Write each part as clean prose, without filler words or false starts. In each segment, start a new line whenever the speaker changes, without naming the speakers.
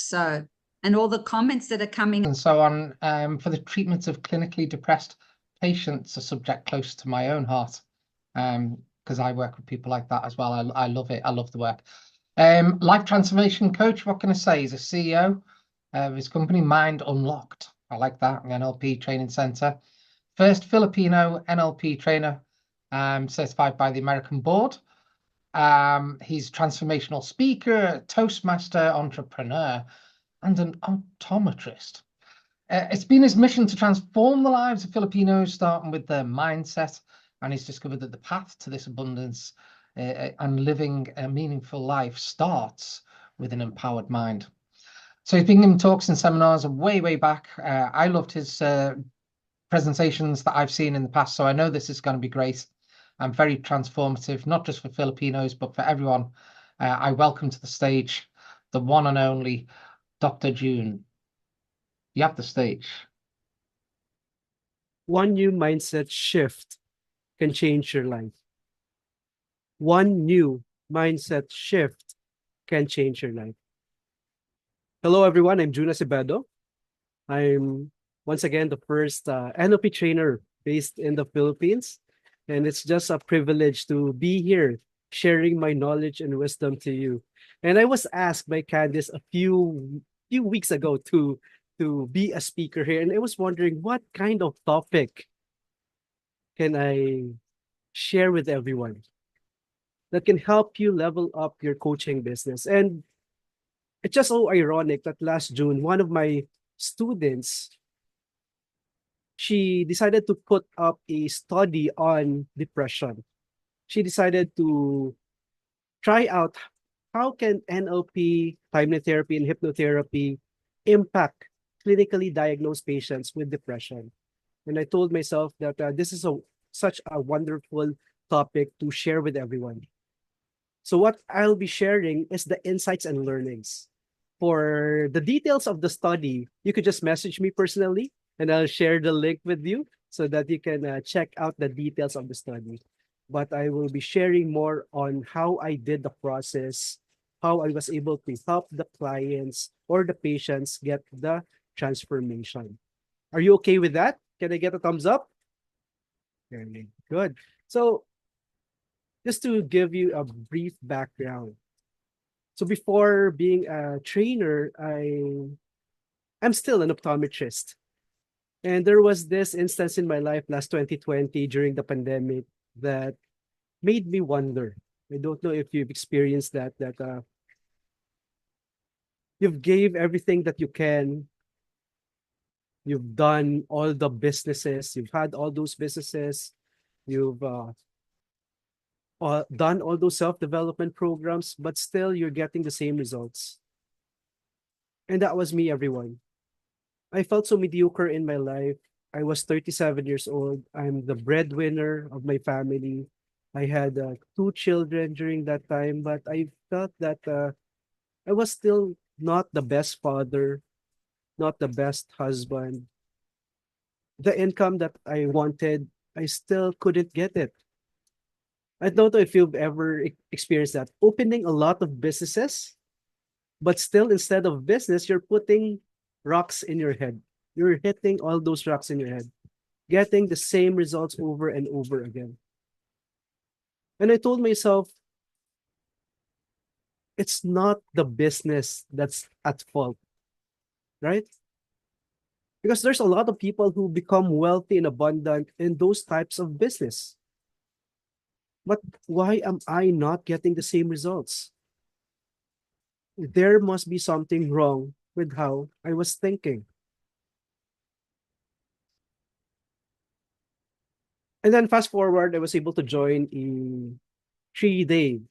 So, and all the comments that are coming.
And so on, for the treatment of clinically depressed patients, a subject close to my own heart, because I work with people like that as well. I love it. I love the work. Life transformation coach, what can I say? He's a CEO of his company, Mind Unlocked. I like that, an NLP training center. First Filipino NLP trainer, certified by the American Board. He's a transformational speaker, Toastmaster, entrepreneur, and an optometrist. It's been his mission to transform the lives of Filipinos, starting with their mindset, and he's discovered that the path to this abundance and living a meaningful life starts with an empowered mind. So he's been giving talks and seminars way back. I loved his presentations that I've seen in the past, so I know this is going to be great and very transformative, not just for Filipinos, but for everyone. I welcome to the stage the one and only Dr. June. You have the stage.
One new mindset shift can change your life. One new mindset shift can change your life. Hello, everyone. I'm June Acebedo. I'm once again the first NLP trainer based in the Philippines. And it's just a privilege to be here sharing my knowledge and wisdom to you. And I was asked by Candice a few weeks ago to be a speaker here. And I was wondering what kind of topic can I share with everyone that can help you level up your coaching business. And it's just so ironic that last June, one of my students, she decided to put up a study on depression. She decided to try out how can NLP, timeline therapy, and hypnotherapy impact clinically diagnosed patients with depression. And I told myself that this is such a wonderful topic to share with everyone. So what I'll be sharing is the insights and learnings. For the details of the study, you could just message me personally, and I'll share the link with you so that you can check out the details of the study. But I will be sharing more on how I did the process, how I was able to help the clients or the patients get the transformation. Are you okay with that? Can I get a thumbs up? Very good. So just to give you a brief background. So before being a trainer, I'm still an optometrist. And there was this instance in my life last 2020 during the pandemic that made me wonder. I don't know if you've experienced that you've gave everything that you can. You've done all the businesses. You've had all those businesses. You've done all those self-development programs, but still you're getting the same results. And that was me, everyone. I felt so mediocre in my life. I was 37 years old. I'm the breadwinner of my family. I had 2 children during that time, but I felt that I was still not the best father, not the best husband. The income that I wanted, I still couldn't get it. I don't know if you've ever experienced that. Opening a lot of businesses, but still instead of business, you're putting rocks in your head. You're hitting all those rocks in your head, getting the same results over and over again. And I told myself, it's not the business that's at fault, right? Because there's a lot of people who become wealthy and abundant in those types of business. But why am I not getting the same results? There must be something wrong with how I was thinking. And then fast forward, I was able to join a 3-day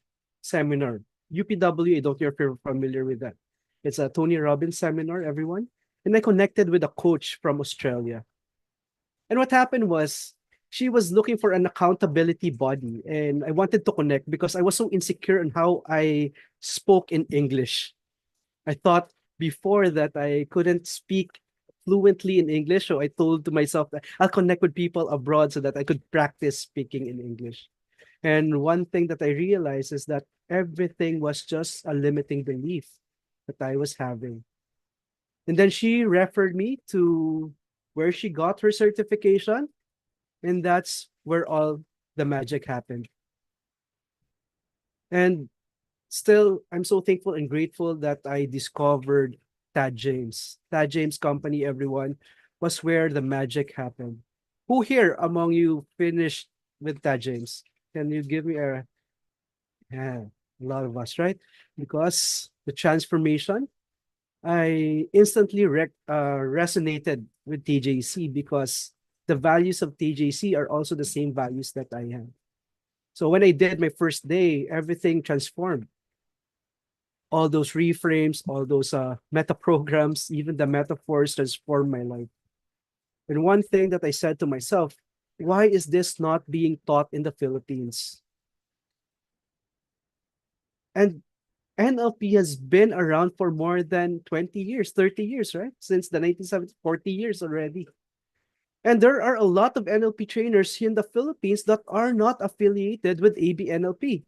seminar. UPW, I don't know if you're familiar with that. It's a Tony Robbins seminar, everyone. And I connected with a coach from Australia. And what happened was, she was looking for an accountability body. And I wanted to connect because I was so insecure on how I spoke in English. I thought before that I couldn't speak fluently in English. So I told to myself that I'll connect with people abroad so that I could practice speaking in English. And one thing that I realized is that everything was just a limiting belief that I was having. And then she referred me to where she got her certification. And that's where all the magic happened. And still, I'm so thankful and grateful that I discovered Tad James. Tad James Company, everyone, was where the magic happened. Who here among you finished with Tad James? Can you give me a, yeah, a lot of us, right? Because the transformation, I instantly resonated with TJC because the values of TJC are also the same values that I have. So when I did my first day, everything transformed. All those reframes, all those meta programs, even the metaphors transformed my life. And one thing that I said to myself, why is this not being taught in the Philippines? And NLP has been around for more than 20 years, 30 years, right? Since the 1970s, 40 years already. And there are a lot of NLP trainers here in the Philippines that are not affiliated with AB NLP.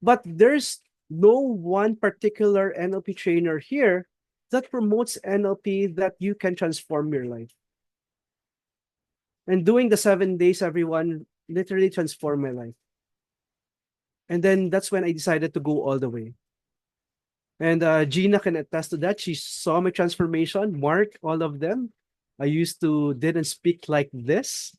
But there's no one particular NLP trainer here that promotes NLP that you can transform your life. And doing the 7 days, everyone, literally transformed my life. And then that's when I decided to go all the way. And Gina can attest to that. She saw my transformation, Mark, all of them. I used to didn't speak like this.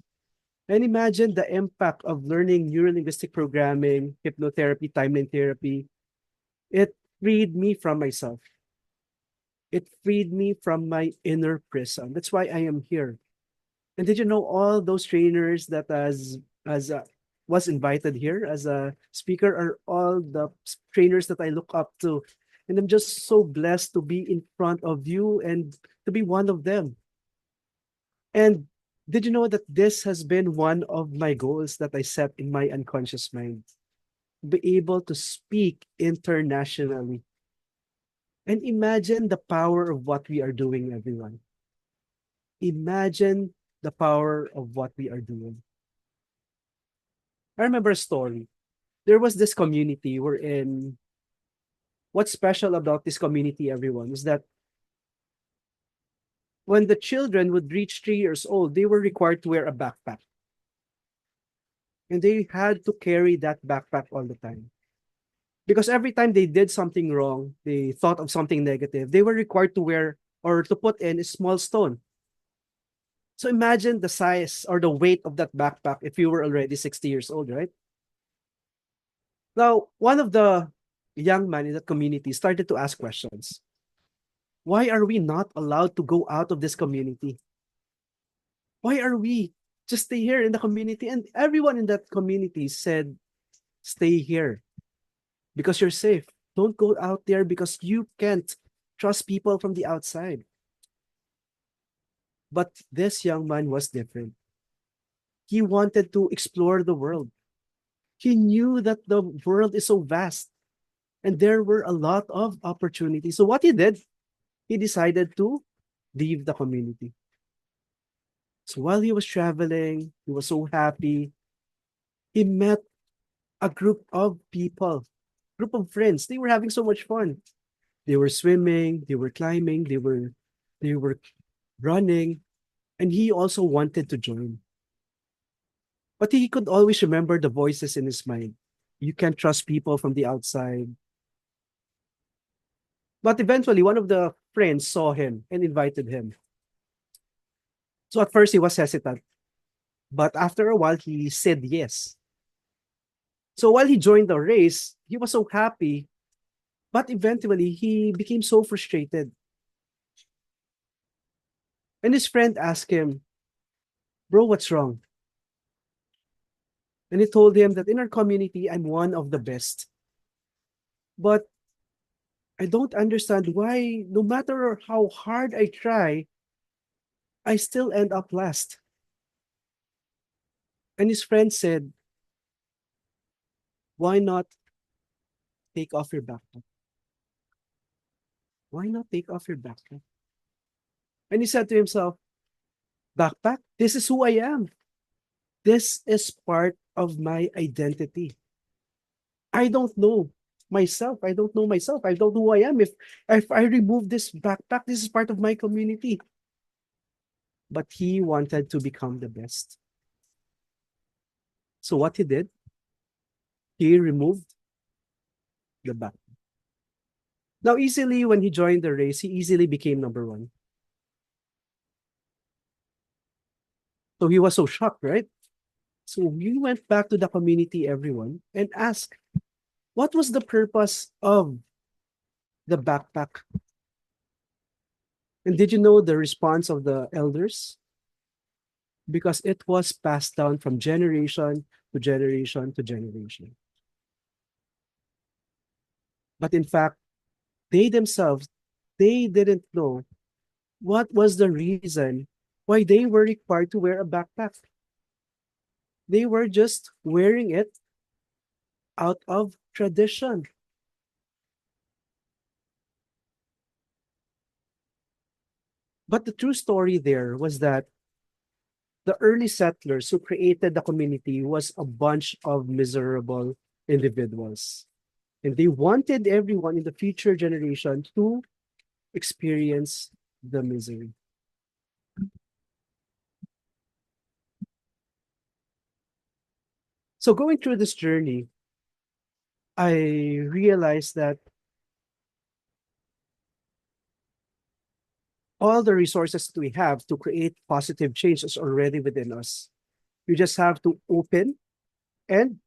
And imagine the impact of learning neurolinguistic programming, hypnotherapy, timeline therapy. It freed me from myself. It freed me from my inner prison. That's why I am here. And did you know all those trainers that as was invited here as a speaker are all the trainers that I look up to, and I'm just so blessed to be in front of you and to be one of them. And did you know that this has been one of my goals that I set in my unconscious mind? Be able to speak internationally. And imagine the power of what we are doing, everyone. Imagine the power of what we are doing. I remember a story. There was this community wherein what's special about this community, everyone, is that when the children would reach 3 years old, they were required to wear a backpack. And they had to carry that backpack all the time. Because every time they did something wrong, they thought of something negative, they were required to wear or to put in a small stone. So imagine the size or the weight of that backpack if you were already 60 years old, right? Now, one of the young men in that community started to ask questions. Why are we not allowed to go out of this community? Why are we just stay here in the community? And everyone in that community said, stay here because you're safe. Don't go out there because you can't trust people from the outside. But this young man was different. He wanted to explore the world. He knew that the world is so vast and there were a lot of opportunities. So what he did, he decided to leave the community. So while he was traveling, he was so happy. He met a group of people, group of friends. They were having so much fun. They were swimming, they were climbing, they were running, and he also wanted to join. But he could always remember the voices in his mind. You can't trust people from the outside. But eventually, one of the friends saw him and invited him. So at first, he was hesitant. But after a while, he said yes. So while he joined the race, he was so happy. But eventually, he became so frustrated. And his friend asked him, bro, what's wrong? And he told him that in our community, I'm one of the best. But I don't understand why, no matter how hard I try, I still end up last. And his friend said, why not take off your backpack? Why not take off your backpack? And he said to himself, backpack, this is who I am. This is part of my identity. I don't know myself. I don't know myself. I don't know who I am. If I remove this backpack, this is part of my community. But he wanted to become the best. So what he did, he removed the backpack. Now, easily when he joined the race, he easily became number one. So he was so shocked, right? So we went back to the community, everyone, and asked, what was the purpose of the backpack? And did you know the response of the elders? Because it was passed down from generation to generation to generation. But in fact, they themselves, they didn't know what was the reason why they were required to wear a backpack. They were just wearing it out of tradition. But the true story there was that the early settlers who created the community was a bunch of miserable individuals. And they wanted everyone in the future generation to experience the misery. So going through this journey, I realized that all the resources that we have to create positive change is already within us. You just have to open and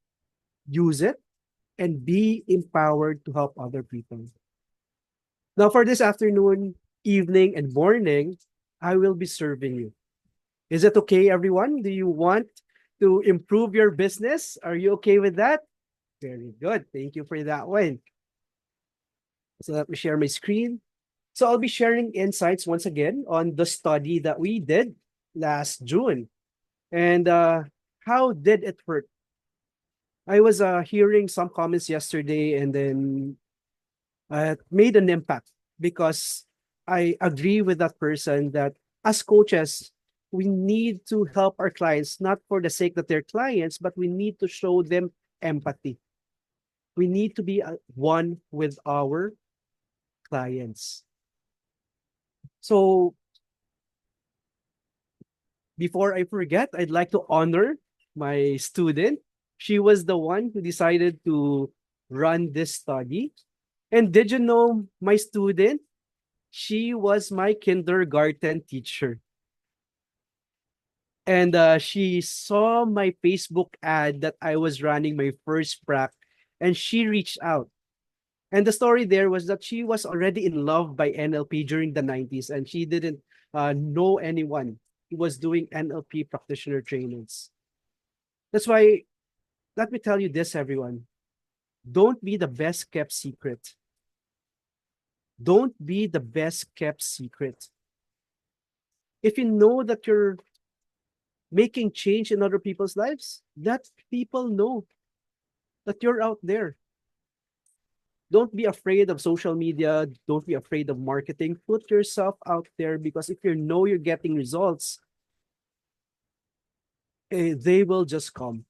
use it and be empowered to help other people. Now, for this afternoon, evening, and morning, I will be serving you. Is it okay, everyone? Do you want to improve your business? Are you okay with that? Very good. Thank you for that one. So let me share my screen. So I'll be sharing insights once again on the study that we did last June. And how did it work? I was hearing some comments yesterday and then made an impact because I agree with that person that as coaches, we need to help our clients, not for the sake that they're clients, but we need to show them empathy. We need to be one with our clients. So before I forget, I'd like to honor my student. She was the one who decided to run this study. And did you know my student? She was my kindergarten teacher. And she saw my Facebook ad that I was running my first prac, and she reached out. And the story there was that she was already in love by NLP during the 90s, and she didn't know anyone who was doing NLP practitioner trainings. That's why, let me tell you this, everyone. Don't be the best kept secret. Don't be the best kept secret. If you know that you're making change in other people's lives, let people know that you're out there. Don't be afraid of social media. Don't be afraid of marketing. Put yourself out there, because if you know you're getting results, they will just come.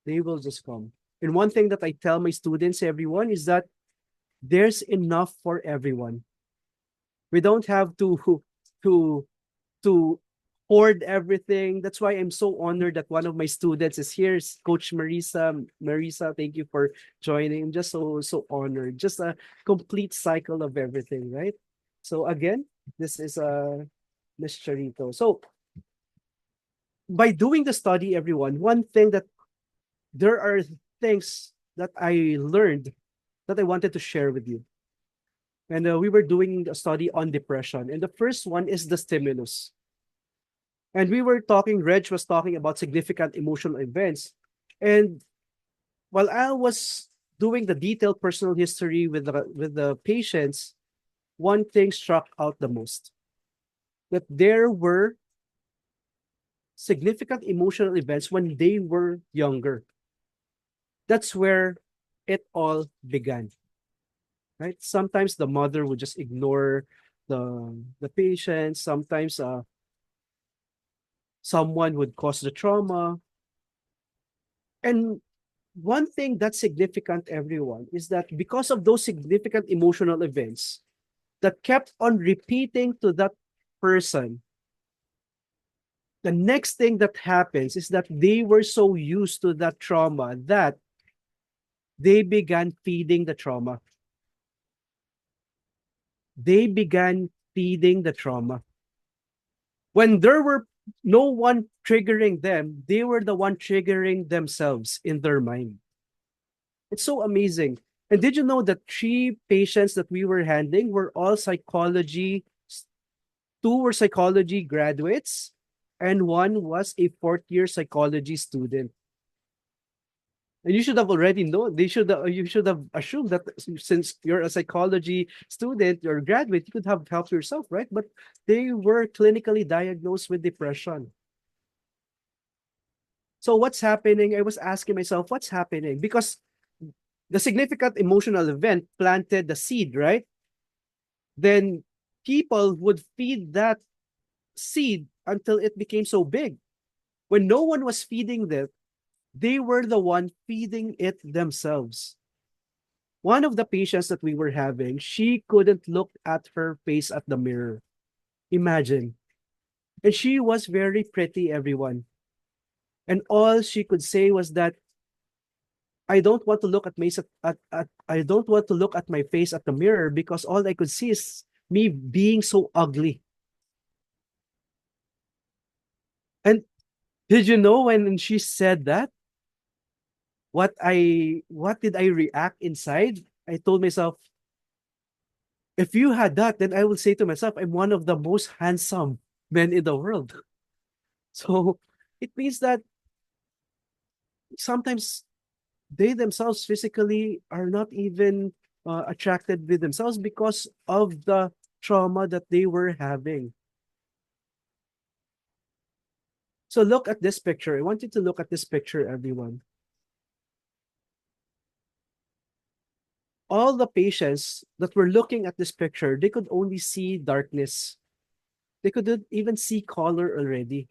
They will just come. And one thing that I tell my students, everyone, is that there's enough for everyone. We don't have to hoard everything. That's why I'm so honored that one of my students is here, Coach Marisa. Marisa, thank you for joining. I'm just so honored. Just a complete cycle of everything, right? So again, this is Miss Charito. So by doing the study, everyone, one thing that there are things that I learned that I wanted to share with you. And we were doing a study on depression. And the first one is the stimulus. And we were talking, Reg was talking about significant emotional events. And while I was doing the detailed personal history with the patients, one thing struck out the most. That there were significant emotional events when they were younger. That's where it all began. Right? Sometimes the mother would just ignore the patient. Sometimes someone would cause the trauma. And one thing that's significant, everyone, is that because of those significant emotional events that kept on repeating to that person, the next thing that happens is that they were so used to that trauma that they began feeding the trauma. They began feeding the trauma. When there were no one triggering them, they were the one triggering themselves in their mind. It's so amazing. And did you know that 3 patients that we were handling were all psychology, 2 were psychology graduates, and 1 was a 4th-year psychology student. And you should have already known, you should have assumed that since you're a psychology student or graduate, you could have helped yourself, right? But they were clinically diagnosed with depression. So what's happening? I was asking myself, what's happening? Because the significant emotional event planted the seed, right? Then people would feed that seed until it became so big. When no one was feeding them, they were the one feeding it themselves. One of the patients that we were having, she couldn't look at her face at the mirror. Imagine. And she was very pretty, everyone. And all she could say was that I don't want to look at my I don't want to look at my face at the mirror because all I could see is me being so ugly. And did you know when she said that? What did I react inside? I told myself, if you had that, then I will say to myself, I'm one of the most handsome men in the world. So it means that sometimes they themselves physically are not even attracted with themselves because of the trauma that they were having. So look at this picture. I want you to look at this picture, everyone. All the patients that were looking at this picture, they could only see darkness. They couldn't even see color already.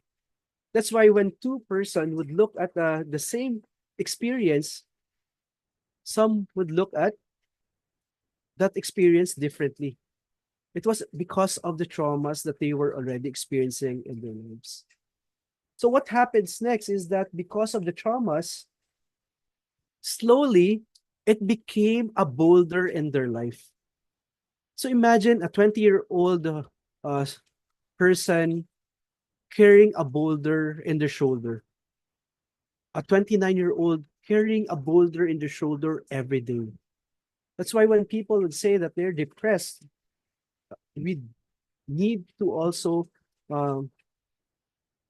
That's why when 2 persons would look at the same experience, some would look at that experience differently. It was because of the traumas that they were already experiencing in their lives. So what happens next is that because of the traumas, slowly it became a boulder in their life. So imagine a 20-year-old person carrying a boulder in their shoulder. A 29-year-old carrying a boulder in their shoulder every day. That's why when people would say that they're depressed, we need to also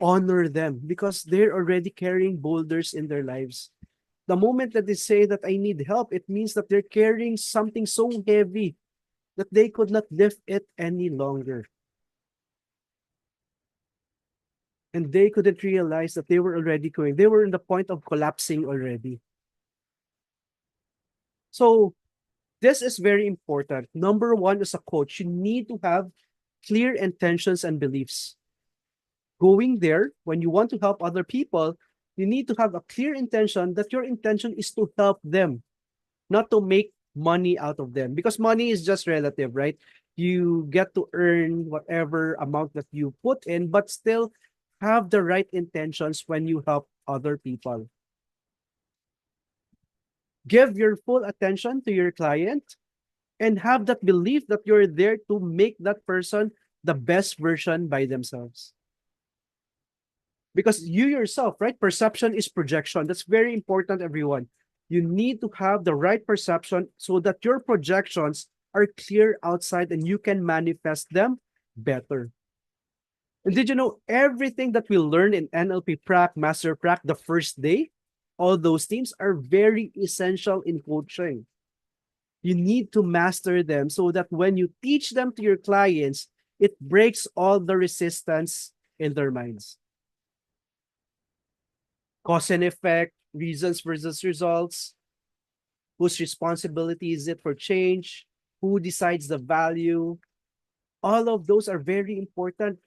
honor them because they're already carrying boulders in their lives. The moment that they say that I need help, it means that they're carrying something so heavy that they could not lift it any longer. And they couldn't realize that they were already going. They were in the point of collapsing already. So this is very important. Number 1, as a coach, you need to have clear intentions and beliefs. Going there, when you want to help other people, you need to have a clear intention that your intention is to help them, not to make money out of them. Because money is just relative, right? You get to earn whatever amount that you put in, but still have the right intentions when you help other people. Give your full attention to your client and have that belief that you're there to make that person the best version by themselves. Because you yourself, right? Perception is projection. That's very important, everyone. You need to have the right perception so that your projections are clear outside and you can manifest them better. And did you know everything that we learn in NLP Prac, Master Prac, the first day, all those themes are very essential in coaching. You need to master them so that when you teach them to your clients, it breaks all the resistance in their minds. Cause and effect, reasons versus results, whose responsibility is it for change, who decides the value. All of those are very important.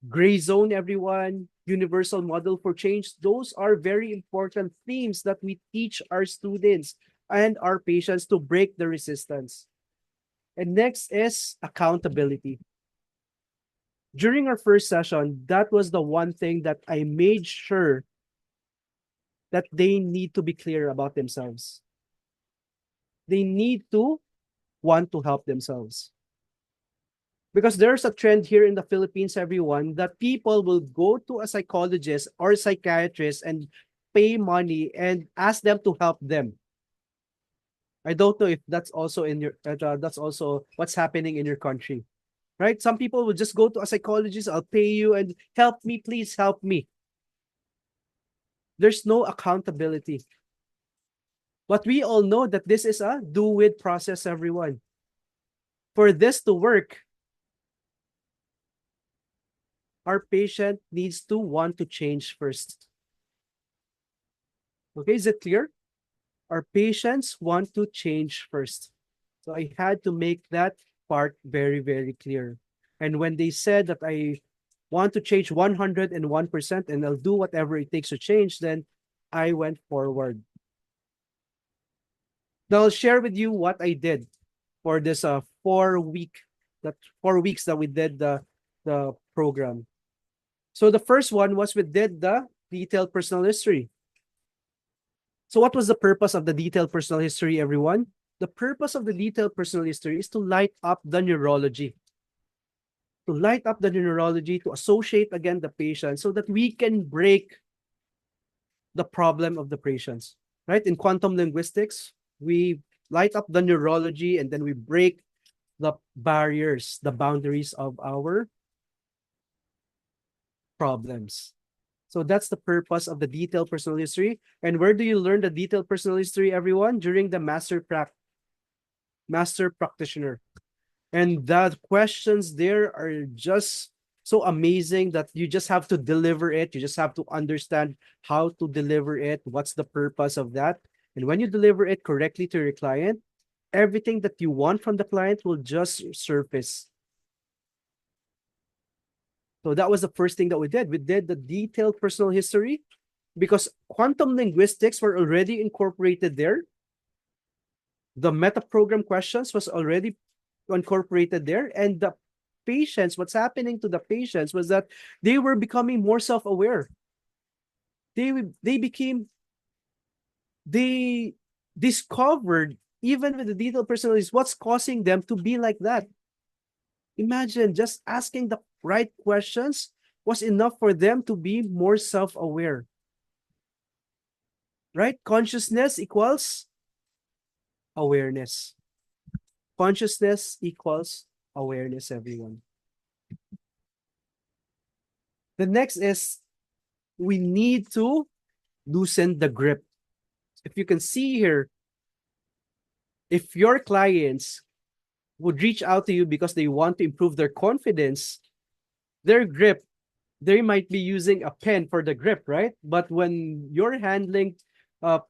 gray zone, everyone, universal model for change. Those are very important themes that we teach our students and our patients to break the resistance. And next is accountability. During our first session, that was the one thing that I made sure that they need to be clear about themselves. They need to want to help themselves. Because there's a trend here in the Philippines, everyone, that people will go to a psychologist or psychiatrist and pay money and ask them to help them. I don't know if that's also in your that's also what's happening in your country, right? Some people will just go to a psychologist, I'll pay you and help me, please help me. There's no accountability. But we all know that this is a do-with process, everyone. For this to work, our patient needs to want to change first. Okay, is it clear? Our patients want to change first. So I had to make that part very, very clear. And when they said that I want to change 101% and I'll do whatever it takes to change, then I went forward. Now I'll share with you what I did for this 4 weeks that we did the program. So the first one was we did the detailed personal history. So what was the purpose of the detailed personal history, everyone? The purpose of the detailed personal history is to light up the neurology. To light up the neurology, to associate again the patient so that we can break the problem of the patients, right? In quantum linguistics, we light up the neurology and then we break the barriers, the boundaries of our problems. So that's the purpose of the detailed personal history. And where do you learn the detailed personal history, everyone? During the master practitioner. And the questions there are just so amazing that you just have to deliver it. You just have to understand how to deliver it. What's the purpose of that? And when you deliver it correctly to your client, everything that you want from the client will just surface. So that was the first thing that we did. We did the detailed personal history because quantum linguistics were already incorporated there. The meta program questions was already incorporated there. And the patients, what's happening to the patients was that they were becoming more self-aware. They discovered, even with the detailed personalities, what's causing them to be like that. Imagine just asking the right questions was enough for them to be more self-aware. Right? Consciousness equals awareness. Consciousness equals awareness, everyone. The next is we need to loosen the grip. If you can see here, if your clients would reach out to you because they want to improve their confidence, their grip, they might be using a pen for the grip, right? But when you're handling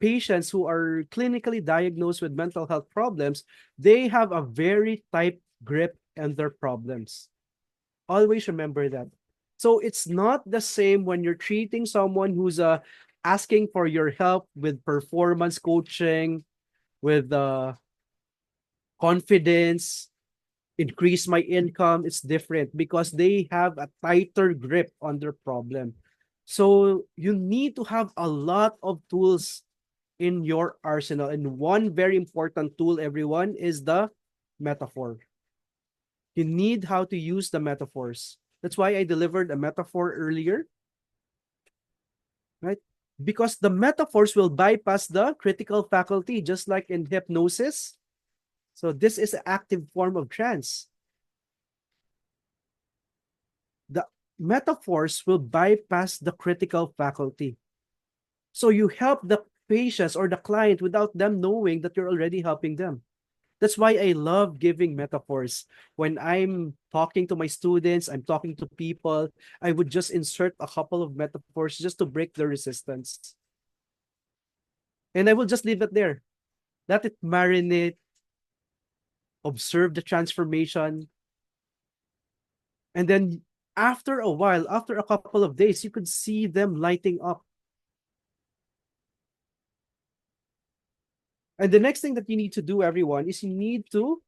patients who are clinically diagnosed with mental health problems, they have a very tight grip on their problems. Always remember that. So it's not the same when you're treating someone who's asking for your help with performance coaching, with confidence, increase my income. It's different because they have a tighter grip on their problem. So you need to have a lot of tools in your arsenal. And one very important tool, everyone, is the metaphor. You need how to use the metaphors. That's why I delivered a metaphor earlier, right? Because the metaphors will bypass the critical faculty, just like in hypnosis. So this is an active form of trance. The metaphors will bypass the critical faculty. So you help the patients or the client without them knowing that you're already helping them. That's why I love giving metaphors. When I'm talking to my students, I'm talking to people, I would just insert a couple of metaphors just to break the resistance. And I will just leave it there. Let it marinate, observe the transformation. And then after a while, after a couple of days, you could see them lighting up. And the next thing that you need to do, everyone, is you need to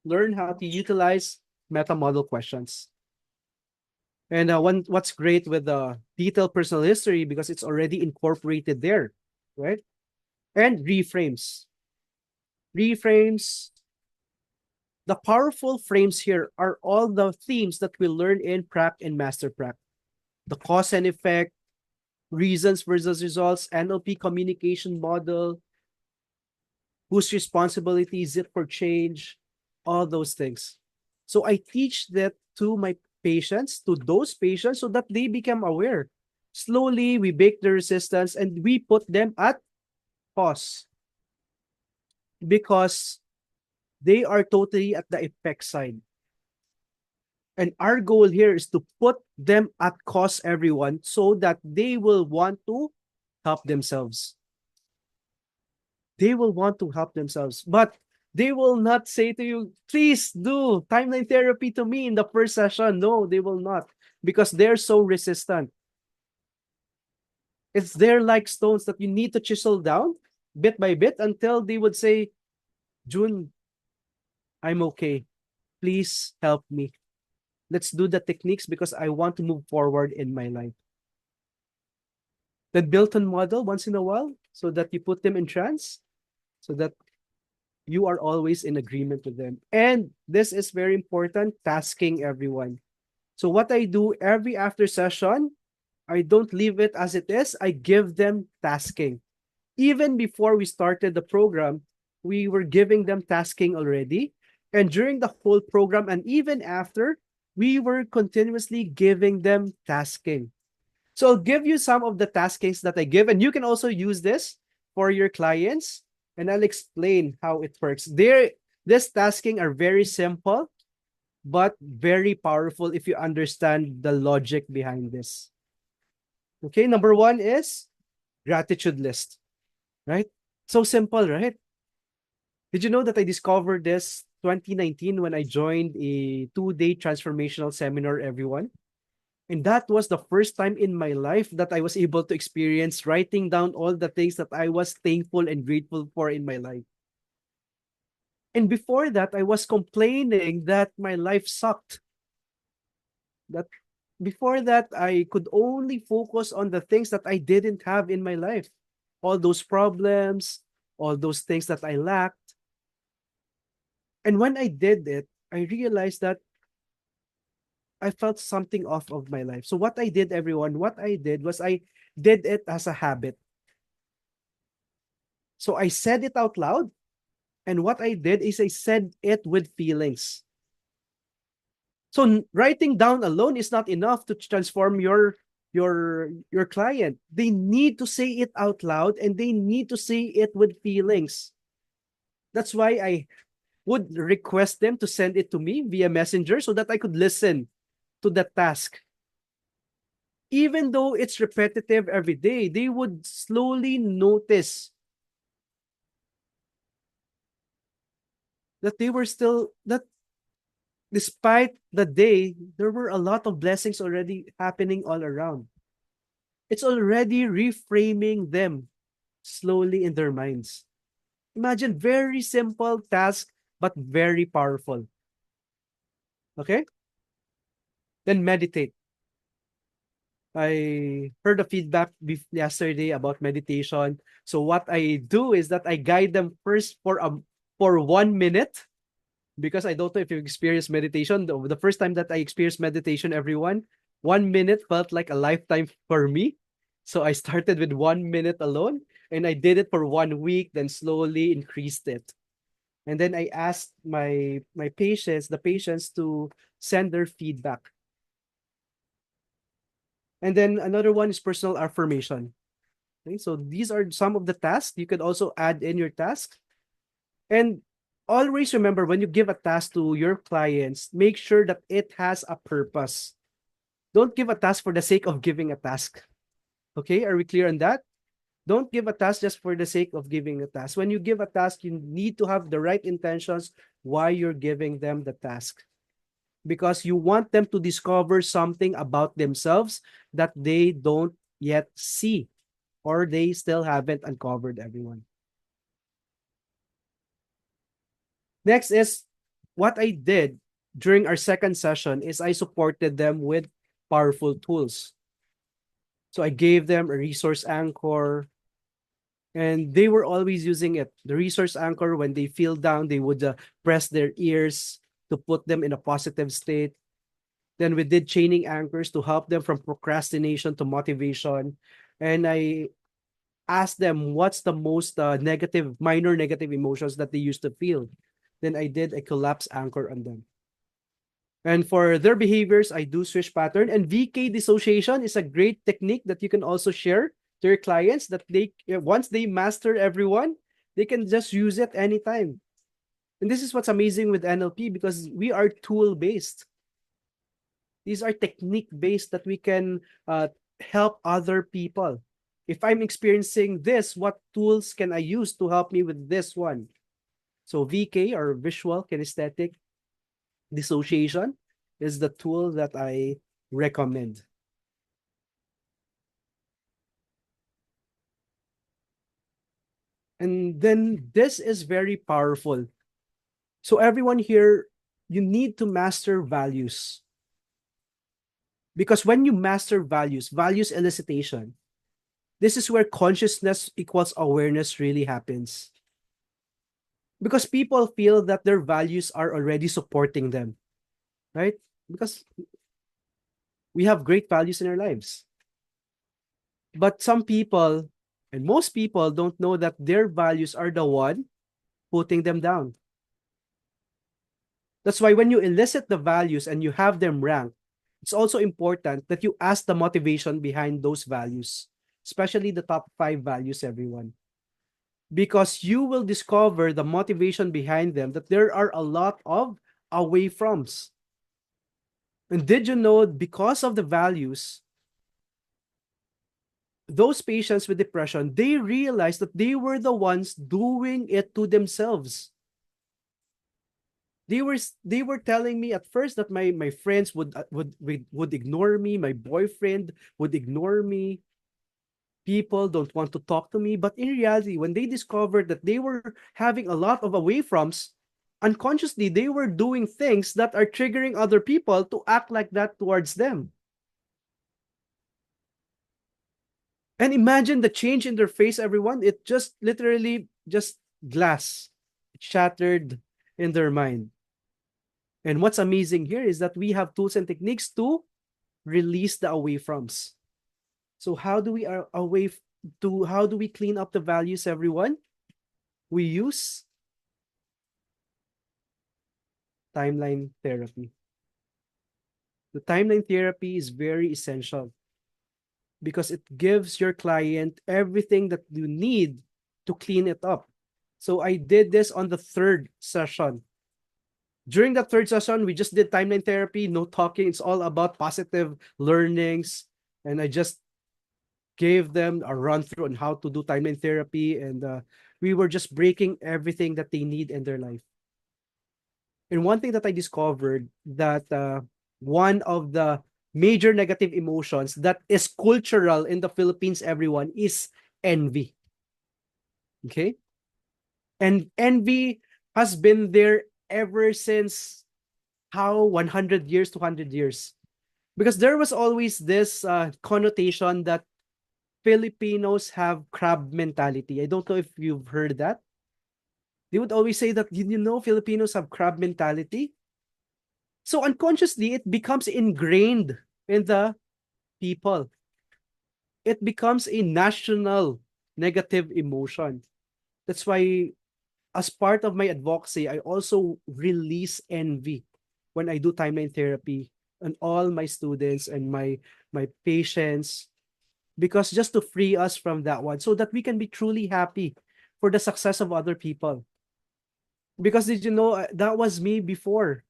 learn how to utilize meta model questions. And what's great with the detailed personal history, because it's already incorporated there, right? And reframes. Reframes. The powerful frames here are all the themes that we learn in prac and master prac. The cause and effect, reasons versus results, NLP communication model, whose responsibility is it for change, all those things. So I teach that to my patients, to those patients, so that they become aware. Slowly, we break the resistance and we put them at pause, because they are totally at the effect side. And our goal here is to put them at cause, everyone, so that they will want to help themselves. They will want to help themselves, but they will not say to you, please do timeline therapy to me in the first session. No, they will not, because they're so resistant. It's there like stones that you need to chisel down bit by bit until they would say, June, I'm okay. Please help me. Let's do the techniques because I want to move forward in my life. Then built-in model once in a while, so that you put them in trance, so that you are always in agreement with them. And this is very important, tasking, everyone. So what I do every after session, I don't leave it as it is. I give them tasking. Even before we started the program, we were giving them tasking already. And during the whole program, and even after, we were continuously giving them tasking. So I'll give you some of the taskings that I give, and you can also use this for your clients, and I'll explain how it works. This tasking are very simple, but very powerful if you understand the logic behind this. Okay, number one is gratitude list, right? So simple, right? Did you know that I discovered this 2019 when I joined a 2-day transformational seminar, everyone? And that was the first time in my life that I was able to experience writing down all the things that I was thankful and grateful for in my life. And before that, I was complaining that my life sucked. That before that, I could only focus on the things that I didn't have in my life. All those problems, all those things that I lacked. And when I did it, I realized that I felt something off of my life. So what I did, everyone, what I did was I did it as a habit. So I said it out loud. And what I did is I said it with feelings. So writing down alone is not enough to transform your client. They need to say it out loud, and they need to say it with feelings. That's why I would request them to send it to me via messenger so that I could listen to the task. Even though it's repetitive every day, they would slowly notice that they were still, that despite the day, there were a lot of blessings already happening all around. It's already reframing them slowly in their minds. Imagine, very simple task, but very powerful. Okay? Then meditate. I heard a feedback yesterday about meditation. So what I do is that I guide them first for 1 minute, because I don't know if you've experienced meditation. The first time that I experienced meditation, everyone, 1 minute felt like a lifetime for me. So I started with 1 minute alone, and I did it for 1 week, then slowly increased it. And then I asked the patients to send their feedback. And then another one is personal affirmation. Okay, so these are some of the tasks. You could also add in your task. And always remember, when you give a task to your clients, make sure that it has a purpose. Don't give a task for the sake of giving a task. Okay, are we clear on that? Don't give a task just for the sake of giving a task. When you give a task, you need to have the right intentions why you're giving them the task. because you want them to discover something about themselves that they don't yet see, or they still haven't uncovered, everyone. Next is what I did during our second session is I supported them with powerful tools. So I gave them a resource anchor, and they were always using it. The resource anchor, when they feel down, they would press their ears to put them in a positive state. Then we did chaining anchors to help them from procrastination to motivation. And I asked them what's the most minor negative emotions that they used to feel. Then I did a collapse anchor on them. And for their behaviors, I do switch pattern. And VK dissociation is a great technique that you can also share to your clients, that they, once they master everyone, they can just use it anytime. And this is what's amazing with NLP, because we are tool-based. These are technique-based that we can help other people. If I'm experiencing this, what tools can I use to help me with this one? So VK, or visual kinesthetic dissociation, is the tool that I recommend. And then this is very powerful. So everyone here, you need to master values. Because when you master values elicitation, this is where consciousness equals awareness really happens. Because people feel that their values are already supporting them, right? Because we have great values in our lives. But some people, and most people, don't know that their values are the one putting them down. That's why when you elicit the values and you have them ranked, it's also important that you ask the motivation behind those values, especially the top 5 values, everyone. Because you will discover the motivation behind them, that there are a lot of away froms. And did you know, because of the values, those patients with depression, they realized that they were the ones doing it to themselves. They were telling me at first that my friends would ignore me, my boyfriend would ignore me, people don't want to talk to me. But in reality, when they discovered that they were having a lot of away froms, unconsciously they were doing things that are triggering other people to act like that towards them. And imagine the change in their face, everyone. It just literally just glass. It shattered in their mind. And what's amazing here is that we have tools and techniques to release the away froms. So how do we how do we clean up the values, everyone? We use timeline therapy. The timeline therapy is very essential because it gives your client everything that you need to clean it up. So I did this on the 3rd session. During the 3rd session, we just did timeline therapy, no talking. It's all about positive learnings. And I just gave them a run through on how to do timeline therapy. And we were just breaking everything that they need in their life. And one thing that I discovered, that one of the major negative emotions that is cultural in the Philippines, everyone, is envy. Okay? And envy has been there ever since 100 years, 200 years. Because there was always this connotation that Filipinos have crab mentality. I don't know if you've heard that. They would always say that, Filipinos have crab mentality. So unconsciously, it becomes ingrained in the people. It becomes a national negative emotion. That's why, as part of my advocacy, I also release envy when I do timeline therapy on all my students and my patients, because just to free us from that one, so that we can be truly happy for the success of other people. Because did you know, that was me before.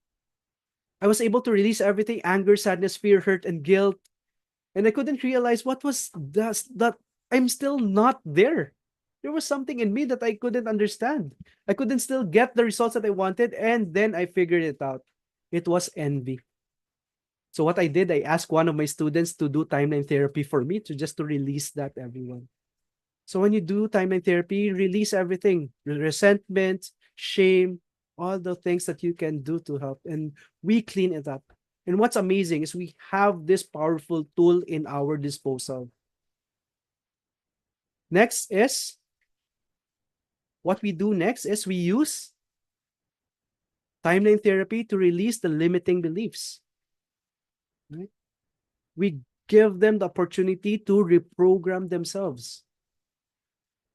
I was able to release everything: anger, sadness, fear, hurt, and guilt. And I couldn't realize what was that I'm still not there. There was something in me that I couldn't understand. I couldn't still get the results that I wanted, and then I figured it out. It was envy. So what I did, I asked one of my students to do timeline therapy for me to release that, everyone. So when you do timeline therapy, release everything, resentment, shame, all the things that you can do to help. And we clean it up. And what's amazing is we have this powerful tool in our disposal. Next is, what we do next is we use timeline therapy to release the limiting beliefs. Right? We give them the opportunity to reprogram themselves.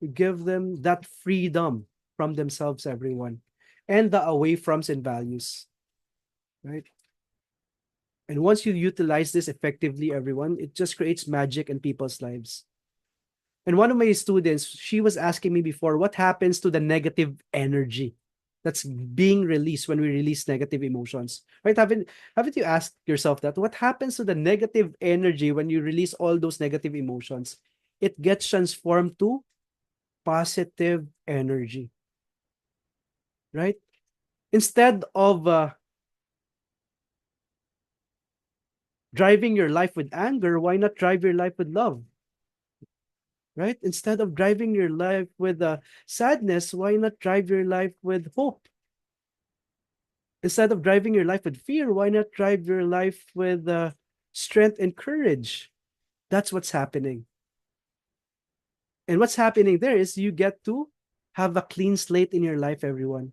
We give them that freedom from themselves, everyone, and the away froms and values. Right? And once you utilize this effectively, everyone, it just creates magic in people's lives. And one of my students, she was asking me before, what happens to the negative energy that's being released when we release negative emotions? Right? Haven't you asked yourself that? What happens to the negative energy when you release all those negative emotions? It gets transformed to positive energy. Right? Instead of driving your life with anger, why not drive your life with love? Right? Instead of driving your life with sadness, why not drive your life with hope? Instead of driving your life with fear, why not drive your life with strength and courage? That's what's happening. And what's happening there is you get to have a clean slate in your life, everyone.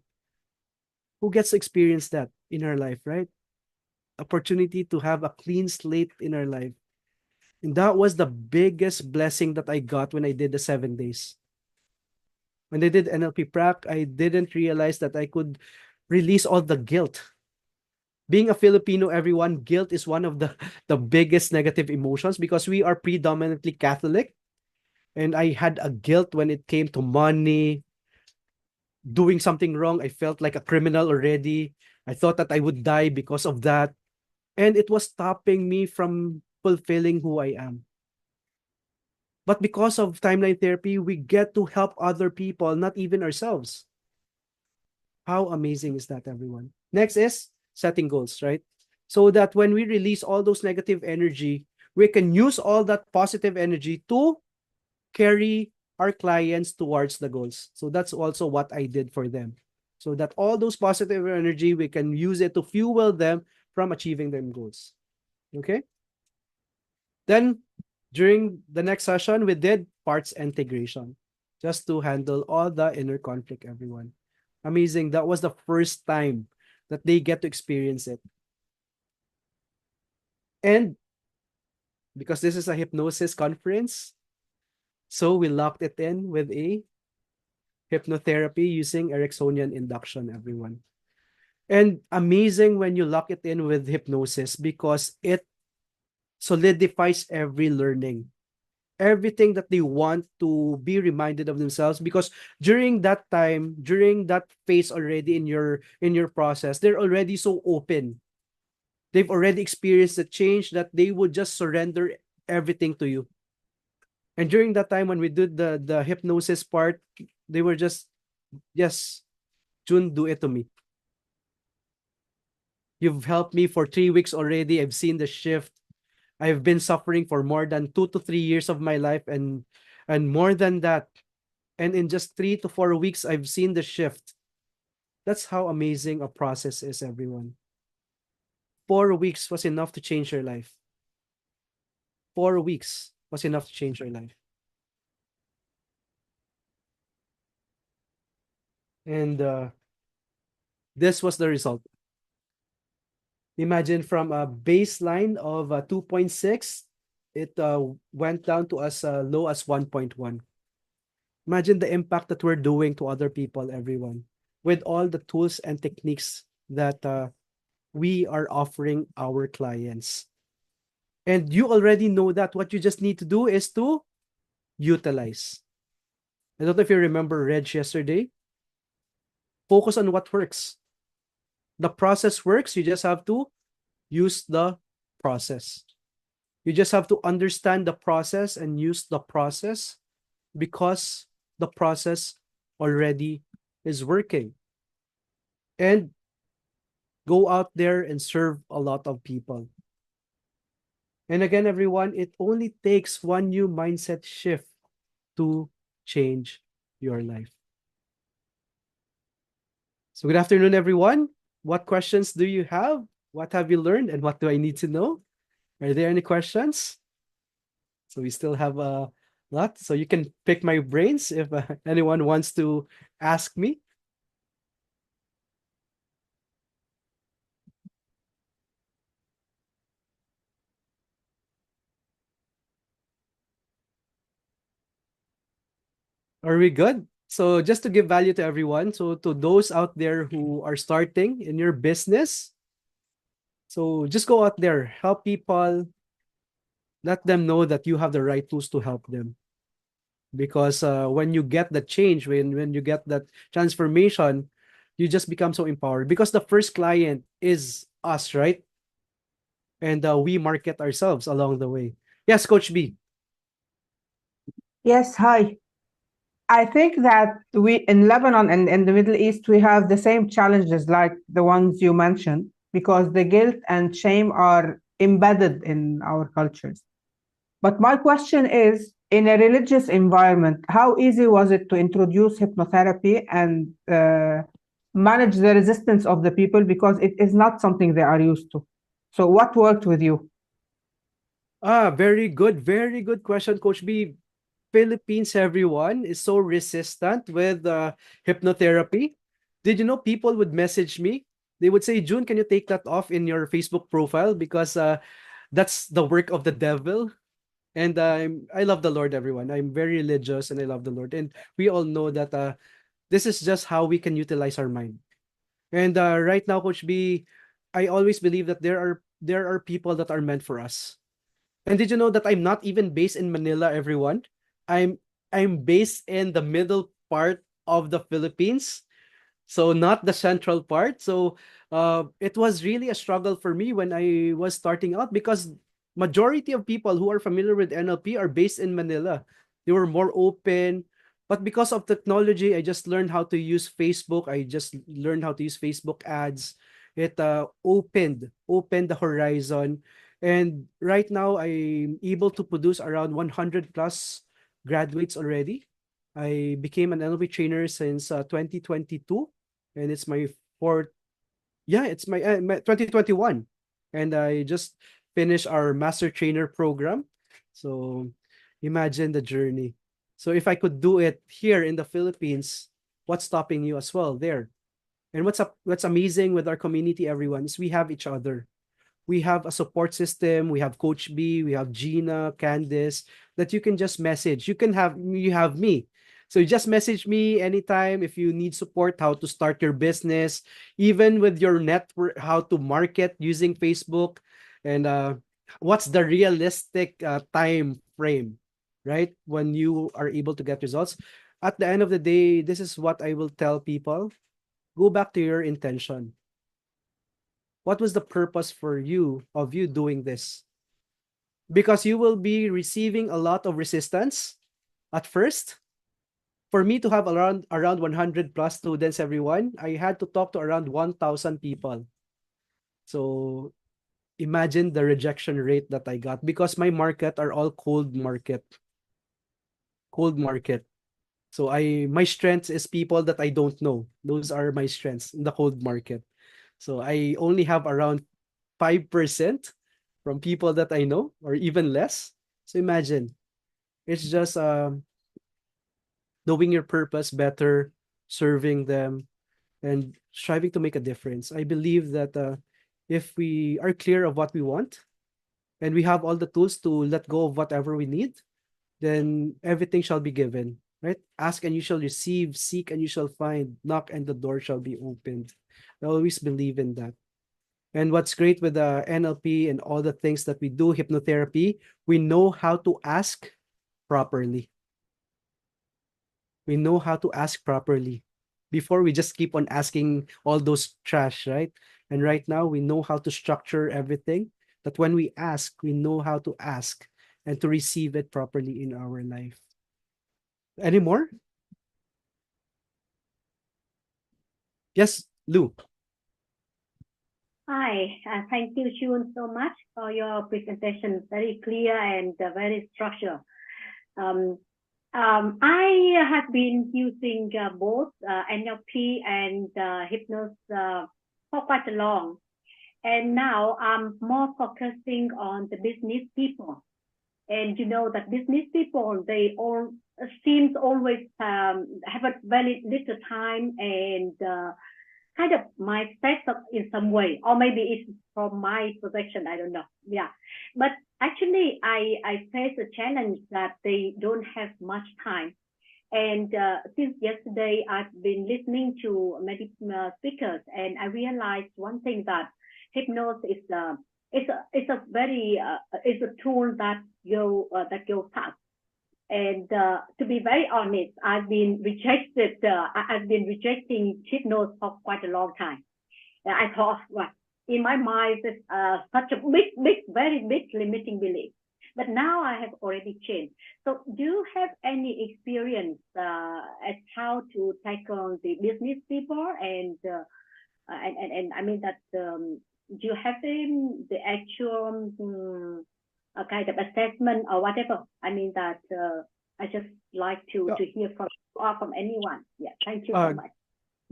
Who gets to experience that in our life, right? Opportunity to have a clean slate in our life. And that was the biggest blessing that I got when I did the 7 days. When I did NLP prac, I didn't realize that I could release all the guilt. Being a Filipino, everyone, guilt is one of the biggest negative emotions because we are predominantly Catholic. And I had a guilt when it came to money, doing something wrong. I felt like a criminal already. I thought that I would die because of that. And it was stopping me from fulfilling who I am. But because of timeline therapy, we get to help other people, not even ourselves. How amazing is that, everyone? Next is setting goals, right? So that when we release all those negative energy, we can use all that positive energy to carry our clients towards the goals. So that's also what I did for them. So that all those positive energy, we can use it to fuel them from achieving their goals. Okay? Then during the next session, we did parts integration just to handle all the inner conflict, everyone. Amazing. That was the first time that they get to experience it. And because this is a hypnosis conference, so we locked it in with a hypnotherapy using Ericksonian induction, everyone. And amazing when you lock it in with hypnosis because it solidifies every learning, everything that they want to be reminded of themselves, because during that time, during that phase already in your process, they're already so open. They've already experienced the change that they would just surrender everything to you. And during that time when we did the hypnosis part, they were just, yes, June, do it to me. You've helped me for 3 weeks already. I've seen the shift. I've been suffering for more than 2 to 3 years of my life, and more than that. And in just 3 to 4 weeks, I've seen the shift. That's how amazing a process is, everyone. 4 weeks was enough to change your life. 4 weeks was enough to change your life. And this was the result. Imagine from a baseline of 2.6, it went down to as low as 1.1. Imagine the impact that we're doing to other people, everyone, with all the tools and techniques that we are offering our clients. And you already know that. What you just need to do is to utilize. I don't know if you remember Reg yesterday. Focus on what works. The process works. You just have to use the process. You just have to understand the process and use the process because the process already is working. And Go out there and serve a lot of people. And again, everyone, it only takes one new mindset shift to change your life. So good afternoon, everyone. What questions do you have? What have you learned? And what do I need to know? Are there any questions? So we still have a lot. So you can pick my brains if anyone wants to ask me. Are we good? So just to give value to everyone, so to those out there who are starting in your business, so just go out there, help people, let them know that you have the right tools to help them. Because when you get the change, when you get that transformation, you just become so empowered. Because the first client is us, right? And we market ourselves along the way. Yes, Coach B.
Yes, hi. I think that we in Lebanon and in the Middle East, we have the same challenges like the ones you mentioned, because the guilt and shame are embedded in our cultures. But my question is, in a religious environment, how easy was it to introduce hypnotherapy and manage the resistance of the people, because it is not something they are used to? So what worked with you?
Very good question, Coach B. Philippines, everyone, is so resistant with hypnotherapy. Did you know people would message me? They would say, June, can you take that off in your Facebook profile? Because that's the work of the devil. And I love the Lord, everyone. I'm very religious and I love the Lord. And we all know that this is just how we can utilize our mind. And right now, Coach B, I always believe that there are people that are meant for us. And did you know that I'm not even based in Manila, everyone? I'm I'm based in the middle part of the Philippines, so not the central part. So it was really a struggle for me when I was starting out, because majority of people who are familiar with NLP are based in Manila. They were more open, but because of technology, I just learned how to use Facebook. I just learned how to use Facebook ads. It opened the horizon, and right now I'm able to produce around 100 plus graduates already. I became an NLP trainer since 2022, and it's my fourth. Yeah, it's my 2021, and I just finished our master trainer program. So imagine the journey. So if I could do it here in the Philippines, what's stopping you as well there? And what's amazing with our community, everyone, is we have each other. We have a support system. We have Coach B, we have Gina, Candice, that you can just message. You have me. So you just message me anytime if you need support, how to start your business, even with your network, how to market using Facebook, and what's the realistic time frame, right? When you are able to get results. At the end of the day, this is what I will tell people. Go back to your intention. What was the purpose for you doing this? Because you will be receiving a lot of resistance at first. For me to have around 100 plus students, everyone, I had to talk to around 1,000 people. So imagine the rejection rate that I got, because my market are all cold market. Cold market. So my strengths is people that I don't know. Those are my strengths in the cold market. So I only have around 5% from people that I know, or even less. So imagine, it's just knowing your purpose better, serving them, and striving to make a difference. I believe that if we are clear of what we want, and we have all the tools to let go of whatever we need, then everything shall be given. Right? Ask and you shall receive, seek and you shall find, knock and the door shall be opened. I always believe in that. And what's great with the NLP and all the things that we do, hypnotherapy, we know how to ask properly. We know how to ask properly. Before, we just keep on asking all those trash, right? And right now, we know how to structure everything. That when we ask, we know how to ask and to receive it properly in our life. Any more? Yes, Lou.
Hi, thank you, Shun, so much for your presentation. Very clear and very structured. I have been using both NLP and hypnosis for quite a long, and now I'm more focusing on the business people. And you know that business people, they all seems always have a very little time and kind of mindset in some way, or maybe it's from my perception, I don't know. Yeah, but actually, I face a challenge that they don't have much time. And since yesterday, I've been listening to many speakers, and I realized one thing that hypnosis is a very it's a tool that goes fast. And to be very honest, I've been rejecting hypnosis for quite a long time. I thought, well, in my mind, it's such a very big limiting belief. But now I have already changed. So do you have any experience as how to tackle the business people and I mean that do you have the actual a kind of assessment or whatever? I mean that I just like to hear from you or from anyone. Yeah, thank you so much.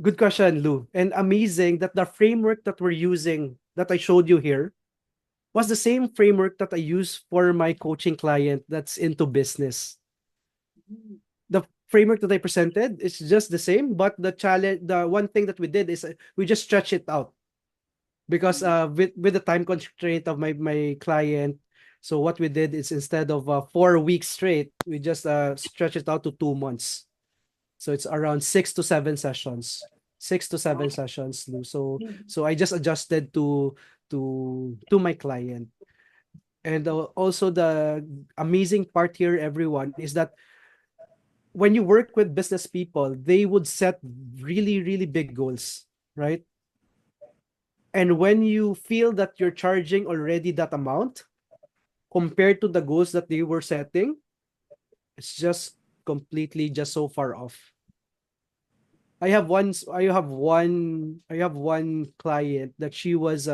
Good question, Lou. And amazing that the framework that we're using that I showed you here was the same framework that I use for my coaching client that's into business. The framework that I presented is just the same, but the one thing that we did is we just stretch it out because with the time constraint of my client. So what we did is instead of 4 weeks straight, we just stretch it out to 2 months. So it's around 6 to 7 sessions. 6 to 7 sessions, Lou. So I just adjusted to my client. And also the amazing part here, everyone, is that when you work with business people, they would set really, really big goals, right? And when you feel that you're charging already that amount compared to the goals that they were setting, it's just completely just so far off. I have one client that she was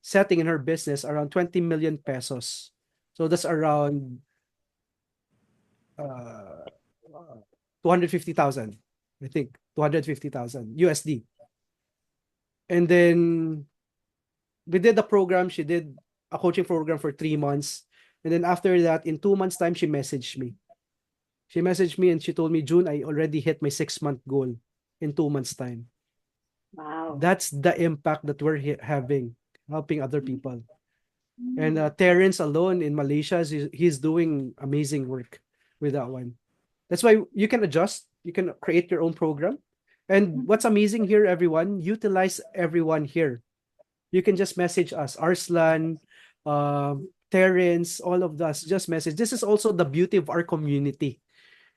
setting in her business around 20 million pesos. So that's around 250,000, I think, 250,000 USD. And then we did the program. She did a coaching program for 3 months. And then after that, in 2 months' time, she messaged me. She messaged me and she told me, June, I already hit my 6-month goal in 2 months' time.
Wow.
That's the impact that we're having, helping other people. And Terrence alone in Malaysia, he's doing amazing work with that one. That's why you can adjust. You can create your own program. And what's amazing here, everyone, utilize everyone here. You can just message us, Arslan, Terrence, all of us, just message. This is also the beauty of our community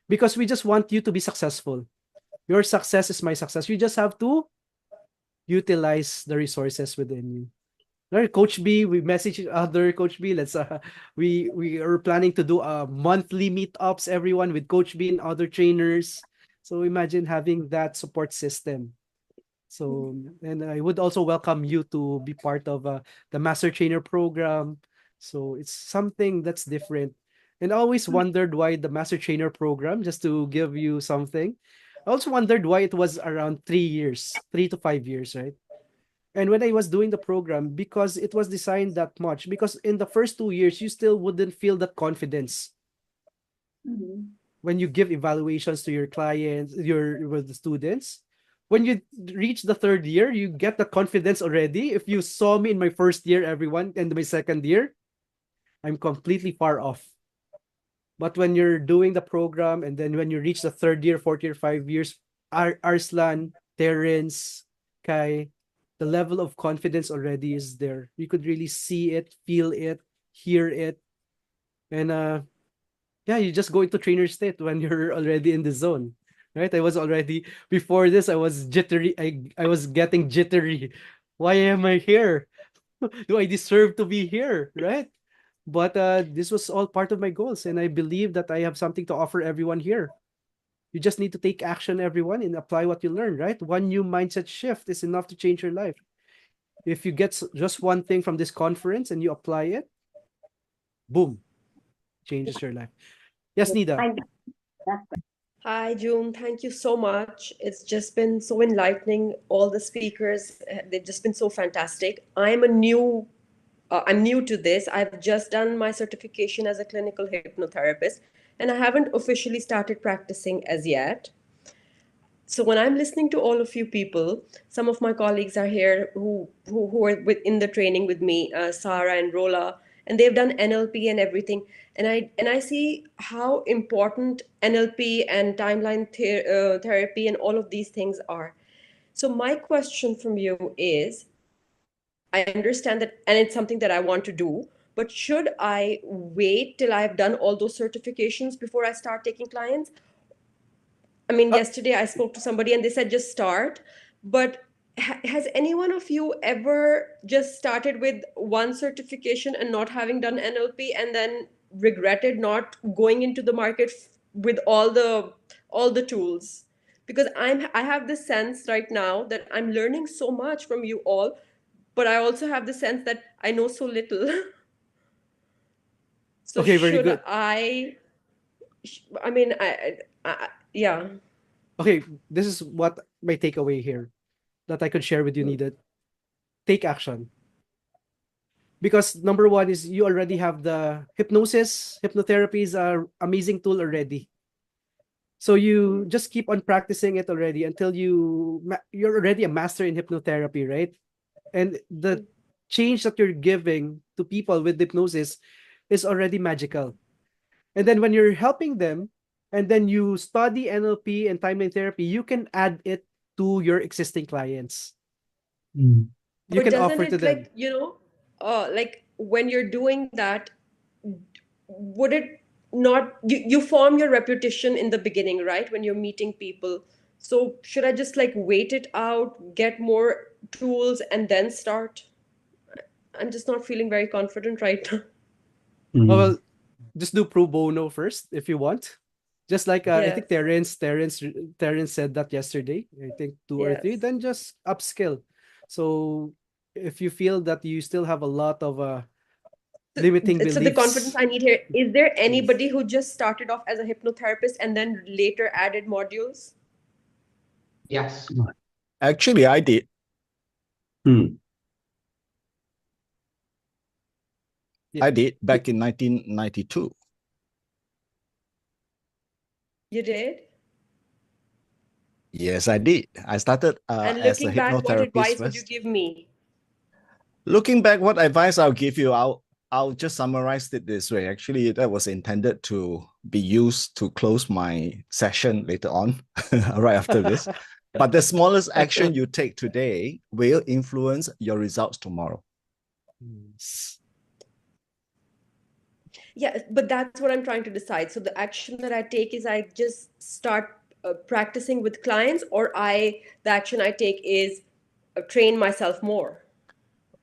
because we just want you to be successful. Your success is my success. You just have to utilize the resources within you. Right, Coach B, we message each other. Coach B, let's we are planning to do monthly meetups, everyone, with Coach B and other trainers. So imagine having that support system. So, and I would also welcome you to be part of the Master Trainer program. So it's something that's different. And I always wondered why the Master Trainer program, just to give you something, I also wondered why it was around 3 years, 3 to 5 years, right? And when I was doing the program, because it was designed that much, because in the first 2 years, you still wouldn't feel that confidence. When you give evaluations to your clients, with the students, when you reach the 3rd year, you get the confidence already. If you saw me in my 1st year, everyone, and my 2nd year, I'm completely far off. But when you're doing the program, and then when you reach the 3rd year, 4th year, 5 years, Arslan, Terrence, Kai, the level of confidence already is there. You could really see it, feel it, hear it. And yeah, you just go into trainer state when you're already in the zone. Right? I was already, before this, I was jittery. I was getting jittery. Why am I here? Do I deserve to be here? Right? But this was all part of my goals. And I believe that I have something to offer everyone here. You just need to take action, everyone, and apply what you learn, right? One new mindset shift is enough to change your life. If you get just one thing from this conference and you apply it, boom, changes your life. Yes, Nida.
Thank you. That's
Hi, June. Thank you so much. It's just been so enlightening. All the speakers, they've just been so fantastic. I'm new to this. I've just done my certification as a clinical hypnotherapist, and I haven't officially started practicing as yet. So when I'm listening to all of you people, some of my colleagues are here who are in the training with me, Sarah and Rola, and they've done NLP and everything. And I see how important NLP and timeline therapy and all of these things are. So my question from you is, I understand that, and it's something that I want to do, but should I wait till I've done all those certifications before I start taking clients? I mean, yesterday I spoke to somebody and they said just start, but has any one of you ever just started with one certification and not having done NLP and then regretted not going into the market with all the tools? Because I have this sense right now that I'm learning so much from you all, but I also have the sense that I know so little. So
Okay, very
should
good.
I mean, yeah.
Okay, this is what my takeaway here that I could share with you, Nida. Take action. Because number one is you already have the hypnosis. Hypnotherapy is an amazing tool already. So you just keep on practicing it already until you're already a master in hypnotherapy, right? And the change that you're giving to people with hypnosis is already magical. And then when you're helping them, and then you study NLP and timeline therapy, you can add it to your existing clients. You
But
can
doesn't
offer to
it,
them.
like, like when you're doing that, would it not, you form your reputation in the beginning, right? When you're meeting people. So should I just like wait it out, get more tools and then start? I'm just not feeling very confident right now.
Well, just do pro bono first if you want. Just like I think
Yes.
Terrence said that yesterday. I think 2 or 3.
Yes.
Then just upskill. So if you feel that you still have a lot of limiting
So the confidence
beliefs,
I need here, is there anybody who just started off as a hypnotherapist and then later added modules?
Yes.
Actually, I did.
Yeah.
I did back in 1992.
You did?
Yes, I did. I started
And
as a
looking back, what
hypnotherapist
advice would you
first.
give me?
Looking back, what advice I'll give you, I'll just summarize it this way. Actually, that was intended to be used to close my session later on, right after this. But the smallest action you take today will influence your results tomorrow.
Yeah, but that's what I'm trying to decide. So the action that I take is I just start practicing with clients, or the action I take is train myself more.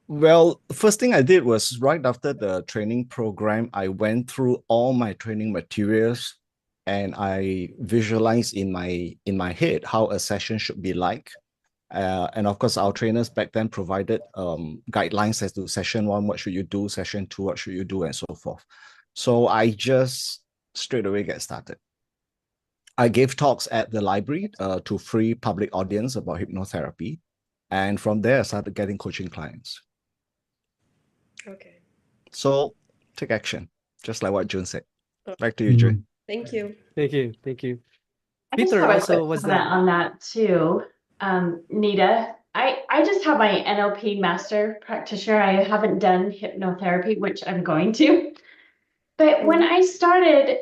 Well, the first thing I did was right after the training program, I went through all my training materials and I visualized in my head how a session should be like. And of course, our trainers back then provided guidelines as to session 1, what should you do, session 2, what should you do, and so forth. So I just straight away get started. I gave talks at the library to free public audience about hypnotherapy. And from there, I started getting coaching clients.
Okay.
So take action, just like what June said. Back to you, June.
Thank you.
Thank you. Thank you.
I just
Peter
have a
also
quick
was
comment
there.
on that too. Nita, I just have my NLP master practitioner. I haven't done hypnotherapy, which I'm going to. But when I started,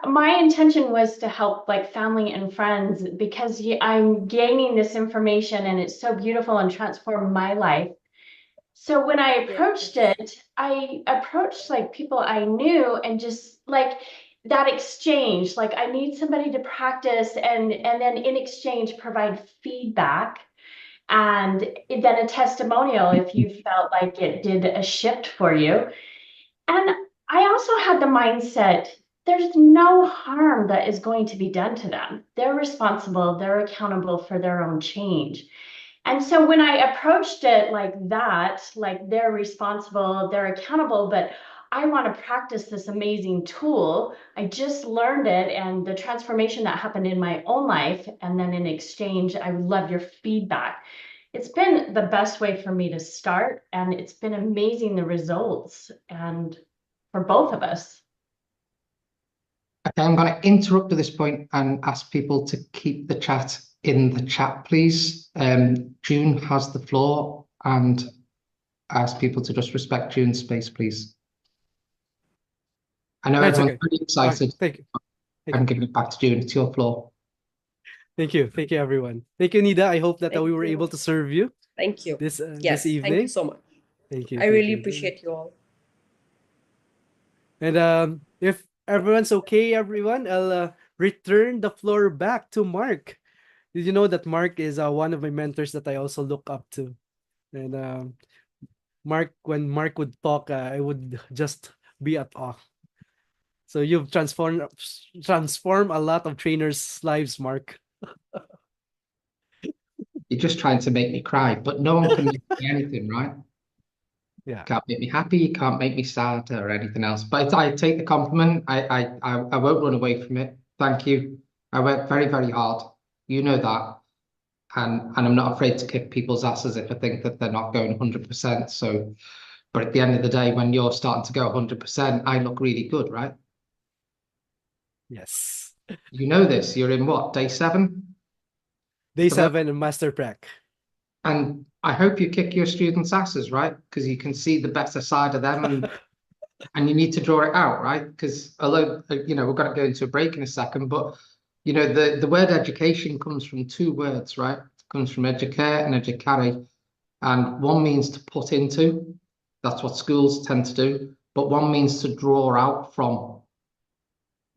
my intention was to help like family and friends because I'm gaining this information and it's so beautiful and transformed my life. So when I approached it, I approached like people I knew and just like that exchange, like I need somebody to practice and then in exchange provide feedback and then a testimonial if you felt like it did a shift for you. And I also had the mindset there's no harm that is going to be done to them. They're responsible, they're accountable for their own change. And so when I approached it like that, like they're responsible, they're accountable, but I want to practice this amazing tool. I just learned it, and the transformation that happened in my own life, and then in exchange, I would love your feedback. It's been the best way for me to start, and it's been amazing, the results, and for both of us.
Okay, I'm going to interrupt at this point and ask people to keep the chat in the chat, please. June has the floor, and ask people to just respect June's space, please. I know
That's
everyone's
okay.
pretty excited.
Thank you.
I'm giving it back to June. It's your floor.
Thank you. Thank you, everyone. Thank you, Nida. I hope that
Thank
we were
you.
able to serve you
Thank you.
this
Yes,
this
thank you
evening.
so much.
Thank you.
I
thank
really
you.
appreciate you all.
And if everyone's okay, everyone, I'll return the floor back to Mark. Did you know that Mark is one of my mentors that I also look up to? And Mark, when Mark would talk, I would just be at awe. So you've transformed a lot of trainers' lives, Mark.
You're just trying to make me cry, but no one can make me anything, right?
Yeah.
Can't make me happy, you can't make me sad or anything else. But I take the compliment. I won't run away from it. Thank you. I work very, very hard. You know that. And I'm not afraid to kick people's asses if I think that they're not going 100%. So, but at the end of the day, when you're starting to go 100%, I look really good, right?
Yes.
You know this. You're in what, day 7?
Day
So that-
7 in Master Prac.
And I hope you kick your students' asses, right? Because you can see the better side of them, and you need to draw it out, right? Because although we're going to go into a break in a second, but the word education comes from 2 words, right? It comes from educare and educare, and one means to put into. That's what schools tend to do, but one means to draw out from,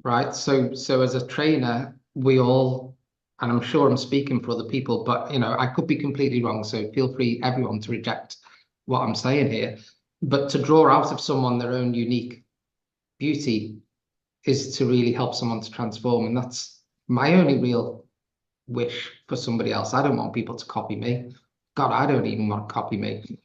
right? So as a trainer, we all, and I'm sure I'm speaking for other people, but I could be completely wrong. So feel free, everyone, to reject what I'm saying here. But to draw out of someone their own unique beauty is to really help someone to transform. And that's my only real wish for somebody else. I don't want people to copy me. God, I don't even want to copy me.